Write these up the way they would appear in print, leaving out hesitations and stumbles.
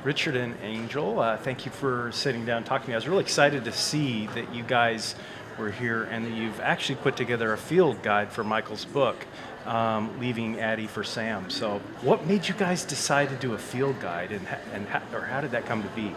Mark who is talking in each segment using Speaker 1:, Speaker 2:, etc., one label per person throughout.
Speaker 1: Richard and Angel, thank you for sitting down and talking to me. I was really excited to see that you guys were here and that you've actually put together a field guide for Michael's book, Leaving ADDIE for Sam. So what made you guys decide to do a field guide, and how did that come to be?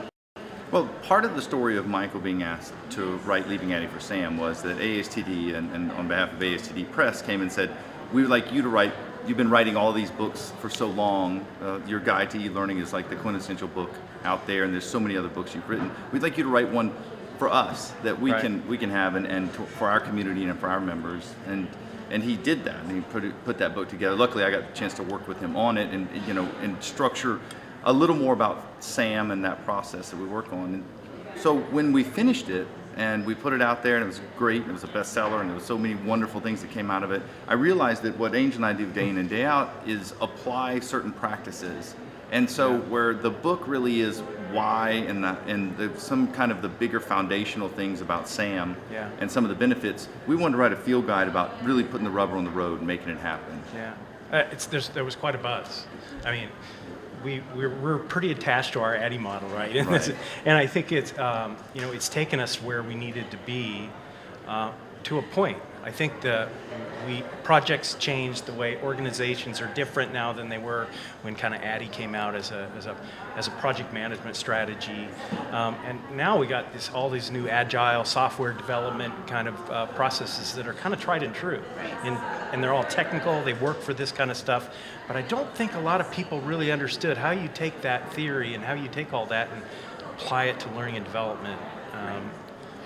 Speaker 2: Well, part of the story of Michael being asked to write Leaving ADDIE for Sam was that ASTD and on behalf of ASTD Press came and said, we would like you to write, you've been writing all these books for so long, your guide to e-learning is like the quintessential book out there, and there's so many other books you've written. We'd like you to write one for us that we can have for our community and for our members. And he did that, and he put that book together. Luckily, I got a chance to work with him on it and structure a little more about Sam and that process that we work on. And so when we finished it and we put it out there and it was great, it was a bestseller and there was so many wonderful things that came out of it, I realized that what Angel and I do day in and day out is apply certain practices. And so where the book really is why and some kind of the bigger foundational things about Sam and some of the benefits, we wanted to write a field guide about really putting the rubber on the road and making it happen.
Speaker 1: Yeah, there was quite a buzz. I mean, we're pretty attached to our ADDIE model, right? And I think it's it's taken us where we needed to be to a point. I think projects changed, the way organizations are different now than they were when kind of ADDIE came out as a project management strategy, and now we got all these new agile software development kind of processes that are kind of tried and true, and they're all technical. They work for this kind of stuff, but I don't think a lot of people really understood how you take that theory and how you take all that and apply it to learning and development.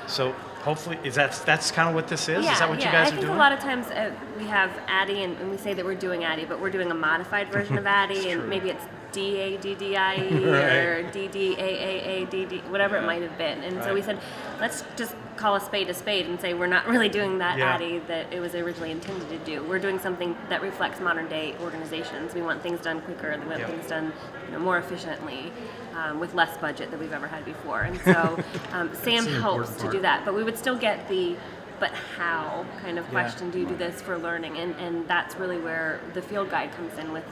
Speaker 1: So hopefully, that's kind of what this is? Is that what you guys are doing?
Speaker 3: I think a lot of times we have ADDIE and we say that we're doing ADDIE, but we're doing a modified version of ADDIE, and maybe it's DADDIE or DDAAADD, whatever it might have been. And so we said, let's just call a spade and say we're not really doing that ADDIE that it was originally intended to do. We're doing something that reflects modern day organizations. We want things done quicker, we want things done more efficiently, with less budget than we've ever had before. And so Sam helps to do that, but we would still get the but how kind of question, do you do this for learning? And that's really where the field guide comes in with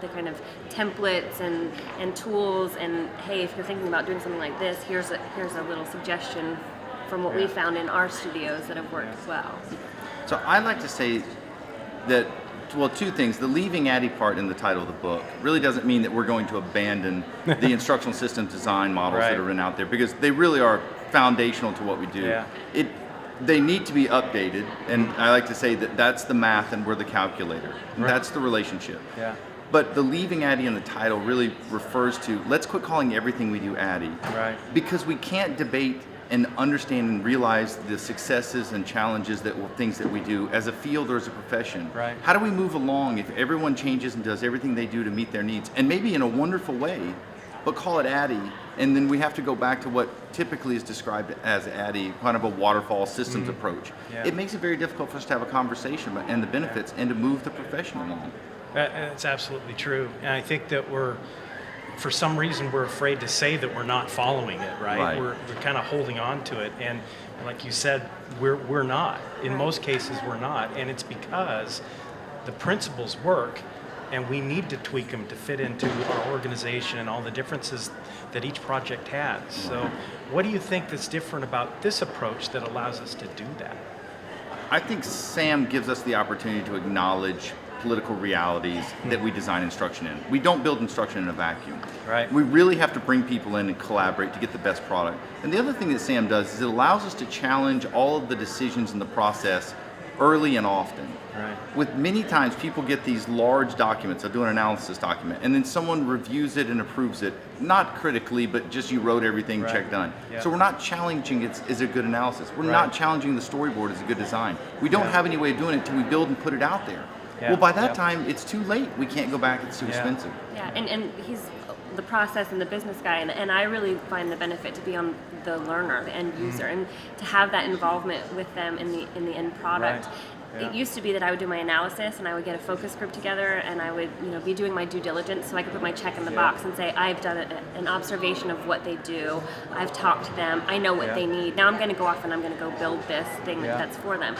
Speaker 3: the kind of templates and tools, and hey, if you're thinking about doing something like this, here's a little suggestion from what we found in our studios that have worked as well.
Speaker 2: So I'd like to say that, well, two things. The Leaving ADDIE part in the title of the book really doesn't mean that we're going to abandon the instructional system design models that are out there, because they really are foundational to what we do. They need to be updated, and I like to say that that's the math and we're the calculator. That's the relationship. But the Leaving ADDIE in the title really refers to, let's quit calling everything we do ADDIE. Because we can't debate and understand and realize the successes and challenges things that we do as a field or as a profession. How do we move along if everyone changes and does everything they do to meet their needs, and maybe in a wonderful way, but call it ADDIE, and then we have to go back to what typically is described as ADDIE, kind of a waterfall systems approach. It makes it very difficult for us to have a conversation and the benefits and to move the profession along.
Speaker 1: That's absolutely true, and I think that for some reason we're afraid to say that we're not following it, We're kind of holding on to it, and like you said, we're not. In most cases we're not, and it's because the principles work, and we need to tweak them to fit into our organization and all the differences that each project has. So what do you think that's different about this approach that allows us to do that?
Speaker 2: I think Sam gives us the opportunity to acknowledge political realities that we design instruction in. We don't build instruction in a vacuum. We really have to bring people in and collaborate to get the best product. And the other thing that Sam does is it allows us to challenge all of the decisions in the process early and often. With many times people get these large documents, they'll do an analysis document, and then someone reviews it and approves it, not critically, but just you wrote everything, check done. So we're not challenging it as a good analysis. We're not challenging the storyboard as a good design. We don't have any way of doing it until we build and put it out there. Well, by that time, it's too late. We can't go back. It's too expensive.
Speaker 3: And he's the process and the business guy, and I really find the benefit to be on the learner, the end user, and to have that involvement with them in the end product. It used to be that I would do my analysis and I would get a focus group together and I would be doing my due diligence so I could put my check in the box and say, I've done an observation of what they do, I've talked to them, I know what they need, now I'm going to go off and I'm going to go build this thing that's for them.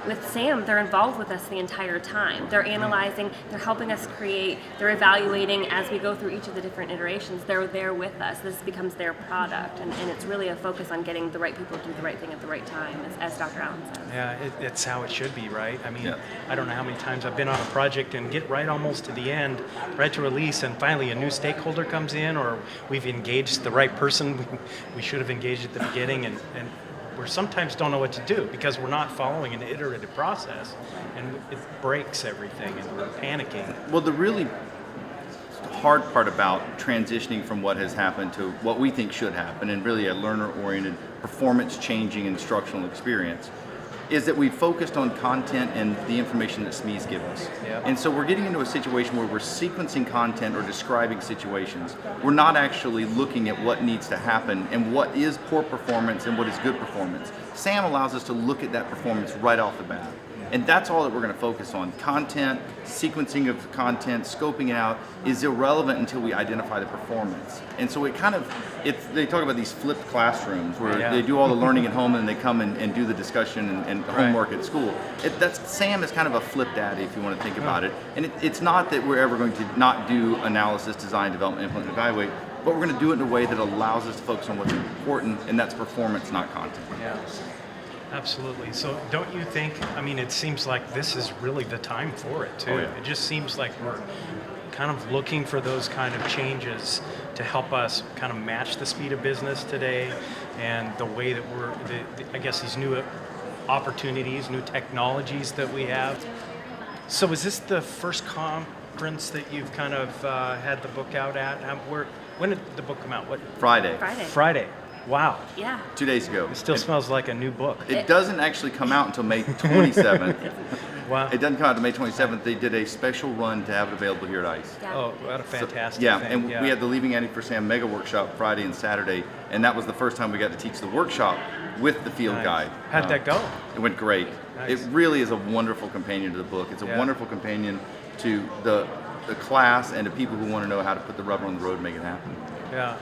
Speaker 3: with Sam, they're involved with us the entire time. They're analyzing, they're helping us create, they're evaluating as we go through each of the different iterations. They're there with us. This becomes their product, and it's really a focus on getting the right people to do the right thing at the right time, as Dr. Allen says.
Speaker 1: Yeah, it's how it should be, right? I mean,
Speaker 2: Yeah.
Speaker 1: I don't know how many times I've been on a project and get right almost to the end, right to release, and finally a new stakeholder comes in, or we've engaged the right person we should have engaged at the beginning, and we sometimes don't know what to do because we're not following an iterative process, and it breaks everything, and we're panicking.
Speaker 2: Well, the really hard part about transitioning from what has happened to what we think should happen, and really a learner-oriented, performance-changing instructional experience, is that we've focused on content and the information that SMEs give us.
Speaker 1: Yep.
Speaker 2: And so we're getting into a situation where we're sequencing content or describing situations. We're not actually looking at what needs to happen and what is poor performance and what is good performance. SAM allows us to look at that performance right off the bat. And that's all that we're going to focus on. Content, sequencing of content, scoping it out is irrelevant until we identify the performance. And so it kind of, they talk about these flipped classrooms where
Speaker 1: Yeah.
Speaker 2: they do all the learning at home and they come and do the discussion and the homework at school. SAM is kind of a flipped ADDIE if you want to think about it. And it's not that we're ever going to not do analysis, design, development, implement, and evaluate, but we're going to do it in a way that allows us to focus on what's important, and that's performance, not content.
Speaker 1: Yeah. Absolutely. So don't you think, I mean, it seems like this is really the time for it, too.
Speaker 2: Oh, yeah.
Speaker 1: It just seems like we're kind of looking for those kind of changes to help us kind of match the speed of business today and the way that I guess these new opportunities, new technologies that we have. So is this the first conference that you've kind of had the book out at? When did the book come out? What?
Speaker 2: Friday.
Speaker 1: Friday. Wow.
Speaker 3: Yeah.
Speaker 2: 2 days ago.
Speaker 1: It still smells like a new book.
Speaker 2: It doesn't actually come out until May 27th.
Speaker 1: Wow.
Speaker 2: It doesn't come out until May 27th. They did a special run to have it available here at ICE.
Speaker 3: Yeah.
Speaker 1: Oh, what a fantastic
Speaker 2: Yeah,
Speaker 1: thing.
Speaker 2: and we had the Leaving ADDIE for Sam mega workshop Friday and Saturday, and that was the first time we got to teach the workshop with the field
Speaker 1: Nice.
Speaker 2: guide.
Speaker 1: How'd that go?
Speaker 2: It went great.
Speaker 1: Nice.
Speaker 2: It really is a wonderful companion to the book. It's a
Speaker 1: Yeah.
Speaker 2: wonderful companion to the class and to people who want to know how to put the rubber on the road and make it happen.
Speaker 1: Yeah,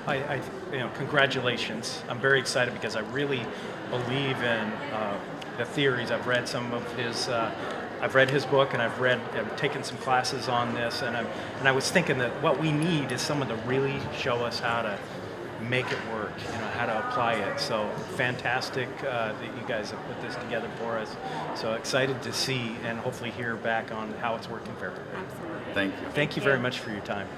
Speaker 1: congratulations. I'm very excited because I really believe in the theories. I've read some of his. I've read his book, and I've taken some classes on this, and I was thinking that what we need is someone to really show us how to make it work, how to apply it. So fantastic that you guys have put this together for us. So excited to see and hopefully hear back on how it's working for everybody.
Speaker 3: Absolutely.
Speaker 2: Thank you.
Speaker 1: Thank you very much for your time.